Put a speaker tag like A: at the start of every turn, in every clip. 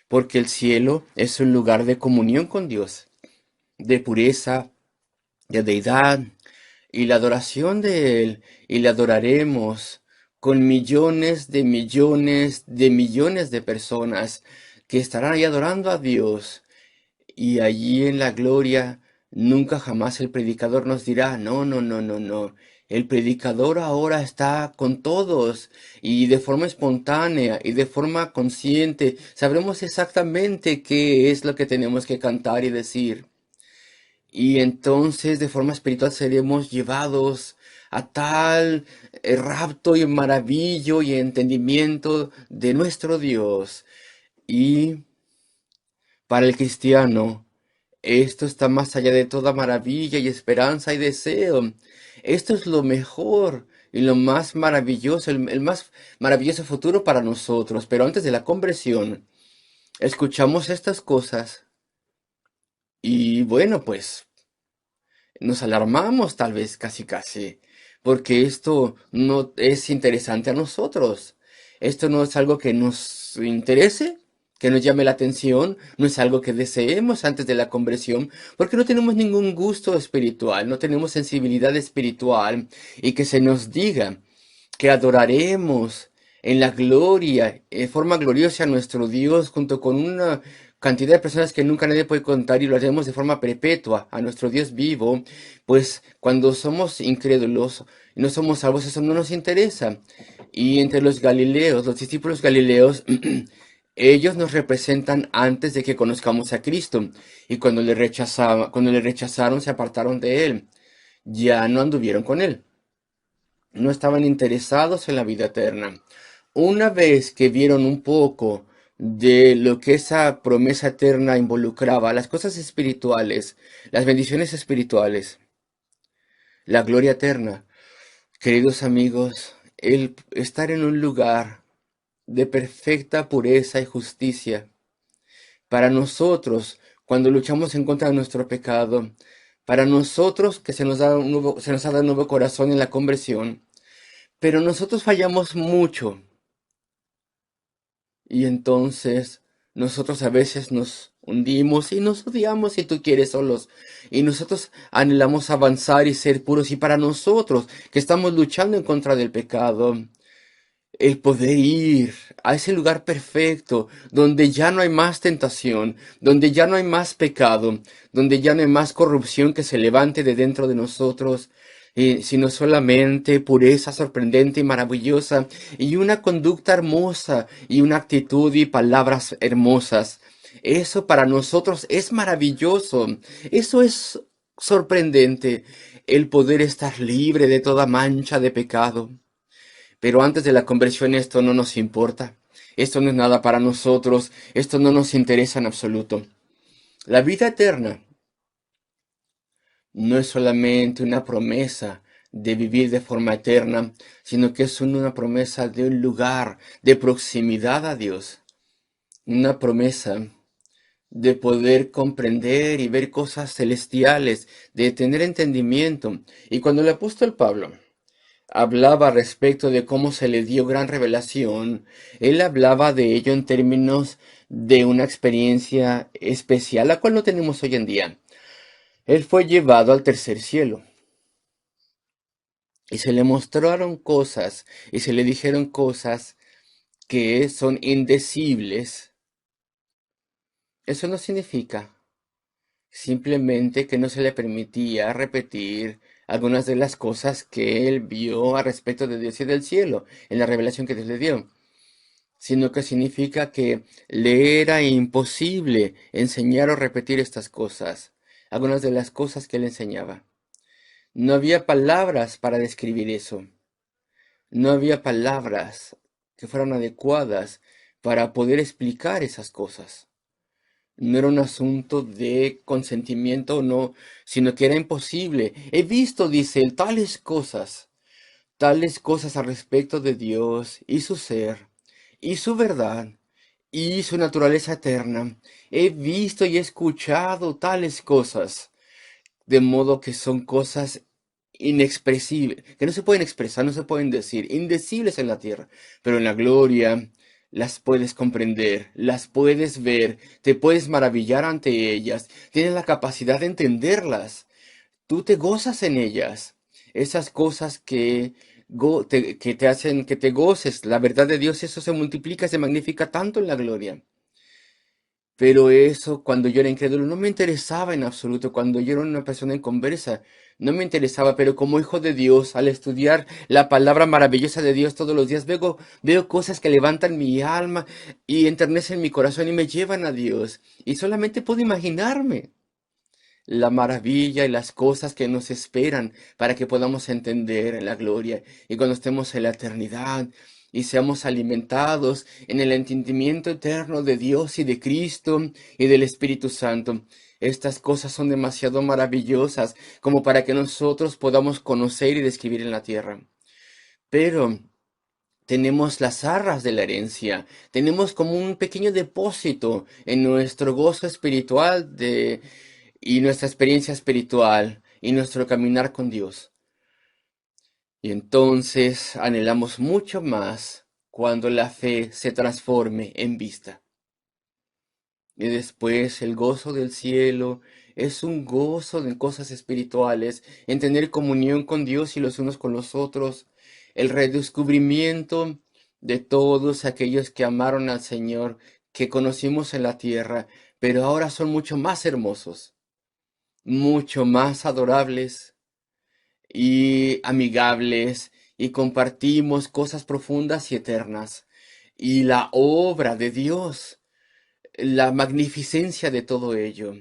A: porque el cielo es un lugar de comunión con Dios, de pureza, de deidad, y la adoración de Él, y le adoraremos con millones de millones de millones de personas que estarán ahí adorando a Dios. Y allí en la gloria, nunca jamás el predicador nos dirá, no, no, no, no, no. El predicador ahora está con todos y de forma espontánea y de forma consciente. Sabremos exactamente qué es lo que tenemos que cantar y decir. Y entonces de forma espiritual seremos llevados a tal rapto y maravillo y entendimiento de nuestro Dios. Y para el cristiano, esto está más allá de toda maravilla y esperanza y deseo. Esto es lo mejor y lo más maravilloso, el más maravilloso futuro para nosotros. Pero antes de la conversión, escuchamos estas cosas y bueno, pues nos alarmamos tal vez casi casi, porque esto no es interesante a nosotros. Esto no es algo que nos interese, que nos llame la atención, no es algo que deseemos antes de la conversión, porque no tenemos ningún gusto espiritual, no tenemos sensibilidad espiritual y que se nos diga que adoraremos en la gloria, en forma gloriosa a nuestro Dios, junto con una cantidad de personas que nunca nadie puede contar y lo haremos de forma perpetua a nuestro Dios vivo, pues cuando somos incrédulos y no somos salvos, eso no nos interesa. Y entre los galileos, los discípulos galileos, ellos nos representan antes de que conozcamos a Cristo. Y cuando le rechazaron, se apartaron de Él. Ya no anduvieron con Él, no estaban interesados en la vida eterna. Una vez que vieron un poco de lo que esa promesa eterna involucraba, las cosas espirituales, las bendiciones espirituales, la gloria eterna, queridos amigos, el estar en un lugar de perfecta pureza y justicia, para nosotros, cuando luchamos en contra de nuestro pecado, para nosotros que se nos ha dado un nuevo corazón en la conversión, pero nosotros fallamos mucho. Y entonces nosotros a veces nos hundimos y nos odiamos si tú quieres solos. Y nosotros anhelamos avanzar y ser puros. Y para nosotros que estamos luchando en contra del pecado, el poder ir a ese lugar perfecto, donde ya no hay más tentación, donde ya no hay más pecado, donde ya no hay más corrupción que se levante de dentro de nosotros, sino solamente pureza sorprendente y maravillosa, y una conducta hermosa, y una actitud y palabras hermosas. Eso para nosotros es maravilloso, eso es sorprendente, el poder estar libre de toda mancha de pecado. Pero antes de la conversión esto no nos importa. Esto no es nada para nosotros. Esto no nos interesa en absoluto. La vida eterna no es solamente una promesa de vivir de forma eterna, sino que es una promesa de un lugar, de proximidad a Dios. Una promesa de poder comprender y ver cosas celestiales, de tener entendimiento. Y cuando el apóstol Pablo hablaba respecto de cómo se le dio gran revelación, él hablaba de ello en términos de una experiencia especial, la cual no tenemos hoy en día. Él fue llevado al tercer cielo y se le mostraron cosas y se le dijeron cosas que son indecibles. Eso no significa simplemente que no se le permitía repetir algunas de las cosas que él vio a respecto de Dios y del cielo en la revelación que Dios le dio, sino que significa que le era imposible enseñar o repetir estas cosas, algunas de las cosas que él enseñaba. No había palabras para describir eso, no había palabras que fueran adecuadas para poder explicar esas cosas. No era un asunto de consentimiento o no, sino que era imposible. He visto, dice él, tales cosas al respecto de Dios y su ser y su verdad y su naturaleza eterna. He visto y he escuchado tales cosas, de modo que son cosas inexpresibles, que no se pueden expresar, no se pueden decir, indecibles en la tierra, pero en la gloria, las puedes comprender, las puedes ver, te puedes maravillar ante ellas, tienes la capacidad de entenderlas, tú te gozas en ellas. Esas cosas que te hacen que te goces, la verdad de Dios, eso se multiplica, se magnifica tanto en la gloria. Pero eso, cuando yo era incrédulo, no me interesaba en absoluto. Cuando yo era una persona en conversa, no me interesaba. Pero como hijo de Dios, al estudiar la palabra maravillosa de Dios todos los días, veo cosas que levantan mi alma y enternecen mi corazón y me llevan a Dios. Y solamente puedo imaginarme la maravilla y las cosas que nos esperan para que podamos entender la gloria y cuando estemos en la eternidad y seamos alimentados en el entendimiento eterno de Dios y de Cristo y del Espíritu Santo. Estas cosas son demasiado maravillosas como para que nosotros podamos conocer y describir en la tierra. Pero tenemos las arras de la herencia, tenemos como un pequeño depósito en nuestro gozo espiritual y nuestra experiencia espiritual y nuestro caminar con Dios. Y entonces anhelamos mucho más cuando la fe se transforme en vista. Y después el gozo del cielo es un gozo de cosas espirituales, en tener comunión con Dios y los unos con los otros, el redescubrimiento de todos aquellos que amaron al Señor, que conocimos en la tierra, pero ahora son mucho más hermosos, mucho más adorables y amigables, y compartimos cosas profundas y eternas. Y la obra de Dios, la magnificencia de todo ello.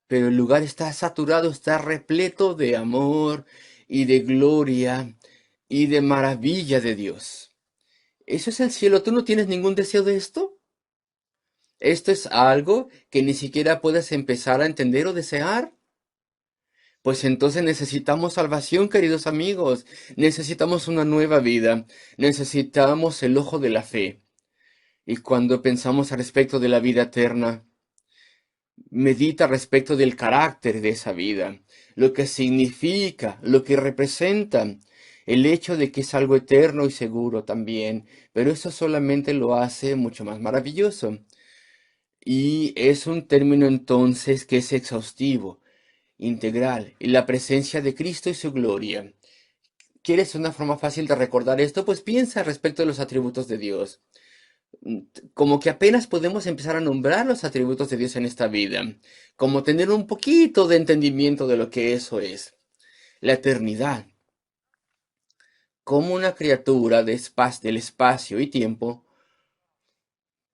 A: Pero el lugar está saturado, está repleto de amor y de gloria y de maravilla de Dios. Eso es el cielo. ¿Tú no tienes ningún deseo de esto? ¿Esto es algo que ni siquiera puedes empezar a entender o desear? Pues entonces necesitamos salvación, queridos amigos. Necesitamos una nueva vida. Necesitamos el ojo de la fe. Y cuando pensamos al respecto de la vida eterna, medita respecto del carácter de esa vida, lo que significa, lo que representa, el hecho de que es algo eterno y seguro también, pero eso solamente lo hace mucho más maravilloso. Y es un término entonces que es exhaustivo, integral, y la presencia de Cristo y su gloria. ¿Quieres una forma fácil de recordar esto? Pues piensa respecto de los atributos de Dios. Como que apenas podemos empezar a nombrar los atributos de Dios en esta vida, como tener un poquito de entendimiento de lo que eso es. La eternidad, como una criatura del espacio y tiempo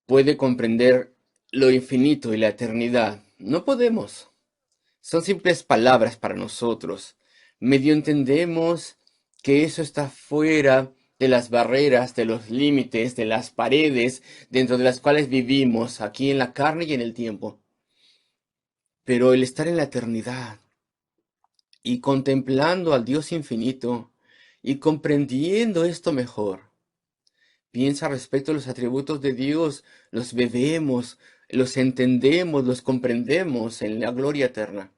A: puede comprender lo infinito y la eternidad. No podemos. Son simples palabras para nosotros. Medio entendemos que eso está fuera de las barreras, de los límites, de las paredes dentro de las cuales vivimos aquí en la carne y en el tiempo. Pero el estar en la eternidad y contemplando al Dios infinito y comprendiendo esto mejor, piensa respecto a los atributos de Dios, los bebemos, los entendemos, los comprendemos en la gloria eterna.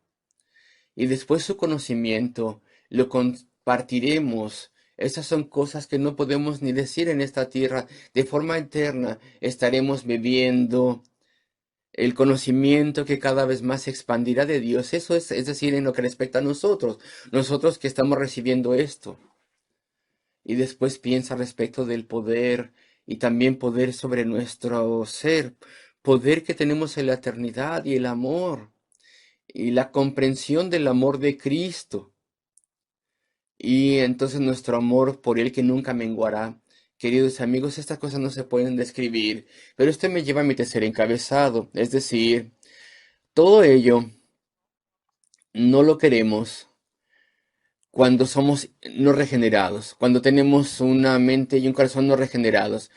A: Y después su conocimiento lo compartiremos. Esas son cosas que no podemos ni decir en esta tierra. De forma eterna estaremos bebiendo el conocimiento que cada vez más se expandirá de Dios. Eso es decir, en lo que respecta a nosotros, nosotros que estamos recibiendo esto. Y después piensa respecto del poder y también poder sobre nuestro ser, poder que tenemos en la eternidad y el amor y la comprensión del amor de Cristo. Y entonces nuestro amor por Él que nunca menguará. Queridos amigos, estas cosas no se pueden describir, pero esto me lleva a mi tercer encabezado, es decir, todo ello no lo queremos cuando somos no regenerados, cuando tenemos una mente y un corazón no regenerados.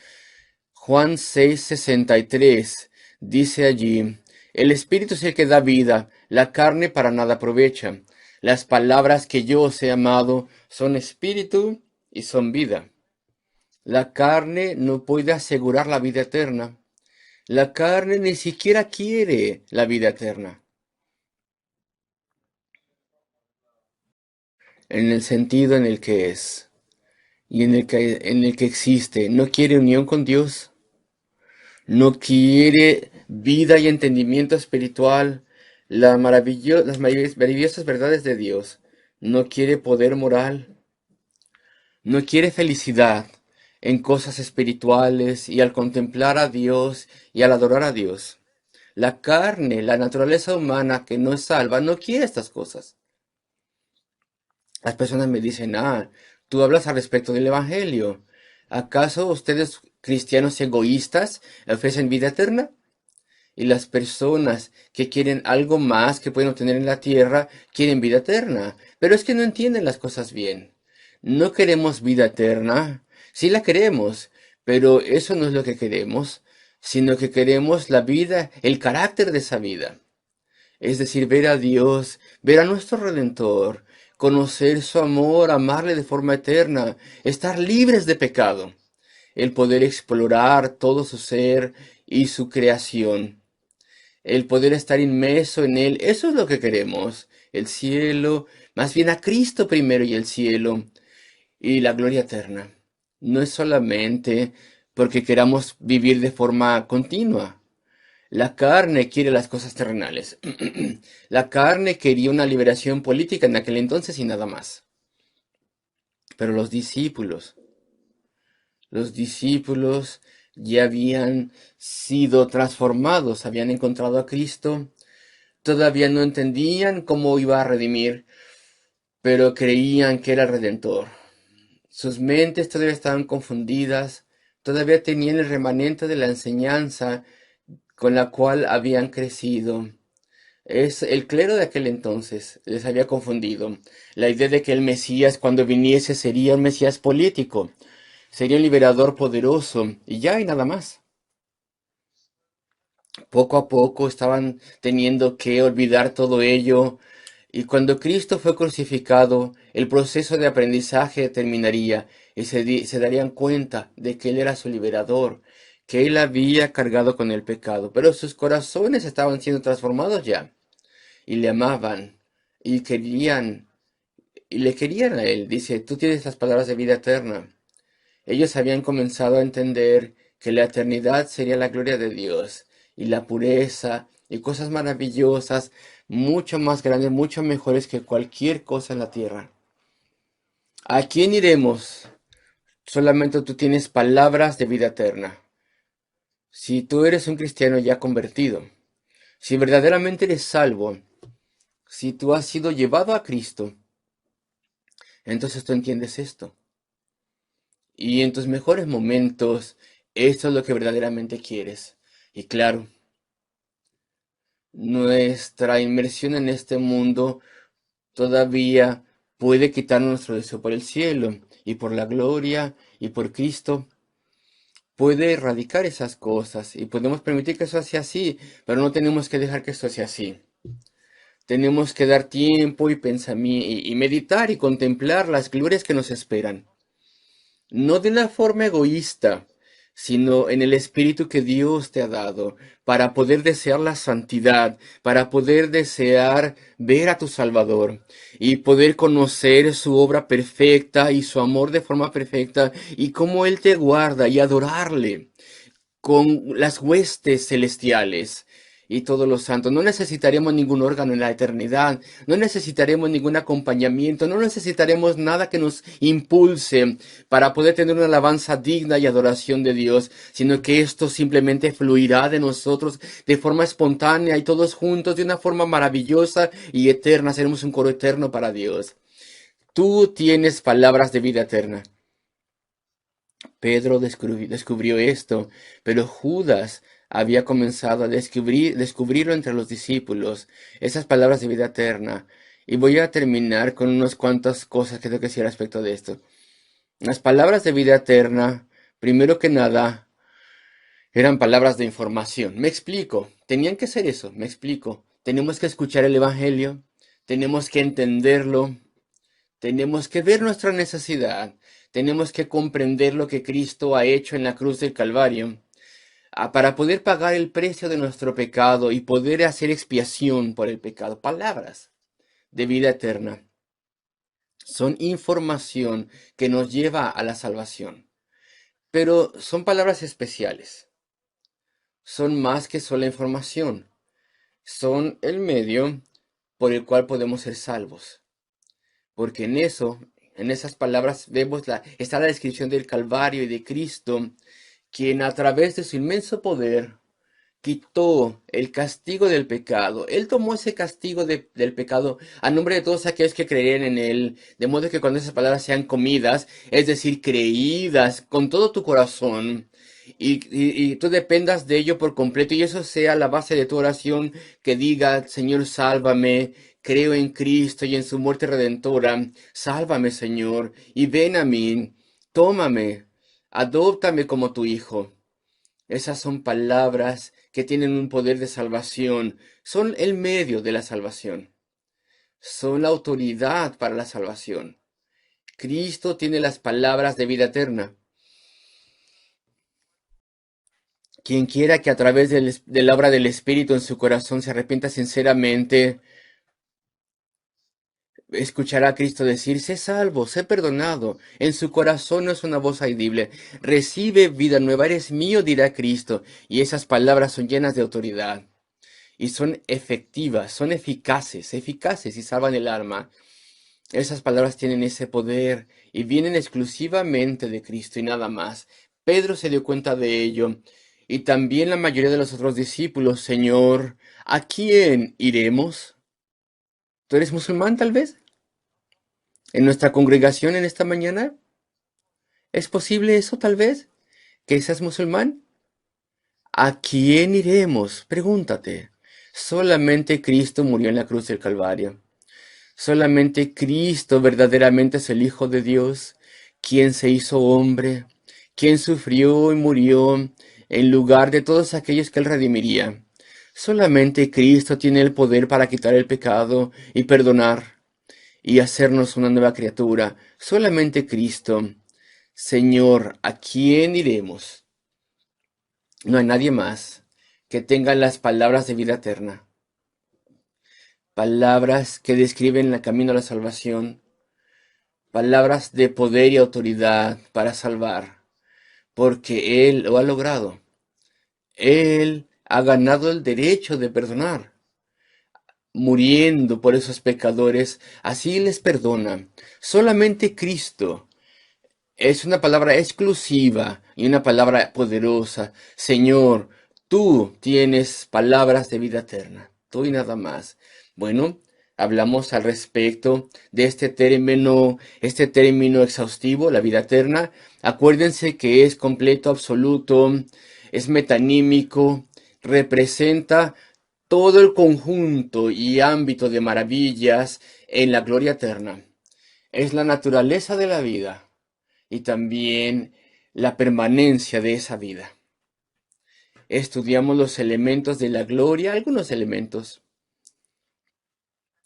A: Juan 6:63 dice allí, el Espíritu es el que da vida, la carne para nada aprovecha. Las palabras que yo os he amado son espíritu y son vida. La carne no puede asegurar la vida eterna. La carne ni siquiera quiere la vida eterna, en el sentido en el que es y en el que existe. No quiere unión con Dios. no quiere vida y entendimiento espiritual, las maravillosas verdades de Dios, no quiere poder moral, no quiere felicidad en cosas espirituales y al contemplar a Dios y al adorar a Dios. La carne, la naturaleza humana que no es salva, no quiere estas cosas. Las personas me dicen, tú hablas al respecto del Evangelio. ¿Acaso ustedes, cristianos egoístas, ofrecen vida eterna? Y las personas que quieren algo más que pueden obtener en la tierra, quieren vida eterna. Pero es que no entienden las cosas bien. No queremos vida eterna. Sí la queremos, pero eso no es lo que queremos, sino que queremos la vida, el carácter de esa vida. Es decir, ver a Dios, ver a nuestro Redentor, conocer su amor, amarle de forma eterna, estar libres de pecado, el poder explorar todo su ser y su creación, el poder estar inmerso en Él, eso es lo que queremos, el cielo, más bien a Cristo primero y el cielo y la gloria eterna. No es solamente porque queramos vivir de forma continua. La carne quiere las cosas terrenales. La carne quería una liberación política en aquel entonces y nada más. Pero los discípulos ya habían sido transformados, habían encontrado a Cristo, todavía no entendían cómo iba a redimir, pero creían que era el Redentor. Sus mentes todavía estaban confundidas, todavía tenían el remanente de la enseñanza con la cual habían crecido. Es el clero de aquel entonces les había confundido. La idea de que el Mesías cuando viniese sería un Mesías político, sería un liberador poderoso y ya y nada más. Poco a poco estaban teniendo que olvidar todo ello y cuando Cristo fue crucificado, el proceso de aprendizaje terminaría y se darían cuenta de que Él era su liberador, que Él había cargado con el pecado, pero sus corazones estaban siendo transformados ya y le amaban y querían y le querían a Él. Dice, tú tienes las palabras de vida eterna. Ellos habían comenzado a entender que la eternidad sería la gloria de Dios y la pureza y cosas maravillosas, mucho más grandes, mucho mejores que cualquier cosa en la tierra. ¿A quién iremos? Solamente tú tienes palabras de vida eterna. Si tú eres un cristiano ya convertido, si verdaderamente eres salvo, si tú has sido llevado a Cristo, entonces tú entiendes esto. Y en tus mejores momentos, esto es lo que verdaderamente quieres. Y claro, nuestra inmersión en este mundo todavía puede quitarnos nuestro deseo por el cielo y por la gloria y por Cristo. Puede erradicar esas cosas y podemos permitir que eso sea así, pero no tenemos que dejar que eso sea así. Tenemos que dar tiempo y pensamiento y meditar y contemplar las glorias que nos esperan. No de una forma egoísta, sino en el espíritu que Dios te ha dado, para poder desear la santidad, para poder desear ver a tu Salvador y poder conocer su obra perfecta y su amor de forma perfecta y cómo Él te guarda y adorarle con las huestes celestiales y todos los santos. No necesitaremos ningún órgano en la eternidad, no necesitaremos ningún acompañamiento, no necesitaremos nada que nos impulse para poder tener una alabanza digna y adoración de Dios, sino que esto simplemente fluirá de nosotros de forma espontánea y todos juntos de una forma maravillosa y eterna. Seremos un coro eterno para Dios. Tú tienes palabras de vida eterna. Pedro descubrió esto, pero Judas había comenzado a descubrirlo entre los discípulos, esas palabras de vida eterna. Y voy a terminar con unas cuantas cosas que tengo que decir respecto de esto. Las palabras de vida eterna, primero que nada, eran palabras de información. Me explico, tenían que ser eso, me explico. Tenemos que escuchar el Evangelio, tenemos que entenderlo, tenemos que ver nuestra necesidad, tenemos que comprender lo que Cristo ha hecho en la cruz del Calvario, para poder pagar el precio de nuestro pecado y poder hacer expiación por el pecado. Palabras de vida eterna son información que nos lleva a la salvación, pero son palabras especiales. son más que solo información, son el medio por el cual podemos ser salvos. Porque en eso, en esas palabras, está la descripción del Calvario y de Cristo, quien a través de su inmenso poder quitó el castigo del pecado. Él tomó ese castigo del pecado a nombre de todos aquellos que creían en Él, de modo que cuando esas palabras sean comidas, es decir, creídas con todo tu corazón, y tú dependas de ello por completo, y eso sea la base de tu oración, que diga, Señor, sálvame, creo en Cristo y en su muerte redentora, sálvame, Señor, y ven a mí, tómame, adóptame como tu hijo. Esas son palabras que tienen un poder de salvación, son el medio de la salvación, son la autoridad para la salvación. Cristo tiene las palabras de vida eterna. Quien quiera que a través de la obra del Espíritu en su corazón se arrepienta sinceramente, escuchará a Cristo decir, sé salvo, sé perdonado. En su corazón no es una voz audible. Recibe vida nueva, eres mío, dirá Cristo. Y esas palabras son llenas de autoridad. Y son efectivas, son eficaces y salvan el alma. Esas palabras tienen ese poder y vienen exclusivamente de Cristo y nada más. Pedro se dio cuenta de ello y también la mayoría de los otros discípulos. Señor, ¿a quién iremos? ¿Tú eres musulmán tal vez? ¿En nuestra congregación en esta mañana? ¿Es posible eso tal vez? ¿Que seas musulmán? ¿A quién iremos? Pregúntate. Solamente Cristo murió en la cruz del Calvario. Solamente Cristo verdaderamente es el Hijo de Dios, quien se hizo hombre, quien sufrió y murió en lugar de todos aquellos que él redimiría. Solamente Cristo tiene el poder para quitar el pecado y perdonar y hacernos una nueva criatura. Solamente Cristo. Señor, ¿a quién iremos? No hay nadie más que tenga las palabras de vida eterna, palabras que describen el camino a la salvación, palabras de poder y autoridad para salvar, porque Él lo ha logrado. Él ha ganado el derecho de perdonar, muriendo por esos pecadores, así les perdona. Solamente Cristo es una palabra exclusiva y una palabra poderosa. Señor, tú tienes palabras de vida eterna, tú y nada más. Bueno, hablamos al respecto de este término exhaustivo, la vida eterna. Acuérdense que es completo, absoluto, es metanímico, representa todo el conjunto y ámbito de maravillas en la gloria eterna. Es la naturaleza de la vida y también la permanencia de esa vida. Estudiamos los elementos de la gloria, algunos elementos.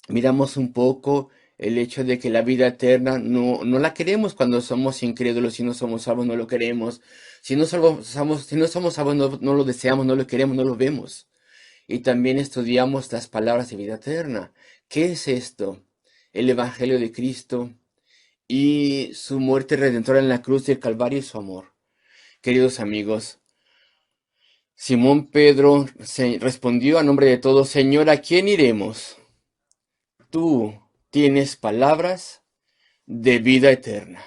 A: Miramos un poco el hecho de que la vida eterna no la queremos cuando somos incrédulos, si no somos salvos no lo queremos, si no somos salvos no lo deseamos, no lo queremos, no lo vemos. Y también estudiamos las palabras de vida eterna. ¿Qué es esto? El Evangelio de Cristo y su muerte redentora en la cruz del Calvario y su amor. Queridos amigos, Simón Pedro respondió a nombre de todos, Señor, ¿a quién iremos? Tú tienes palabras de vida eterna.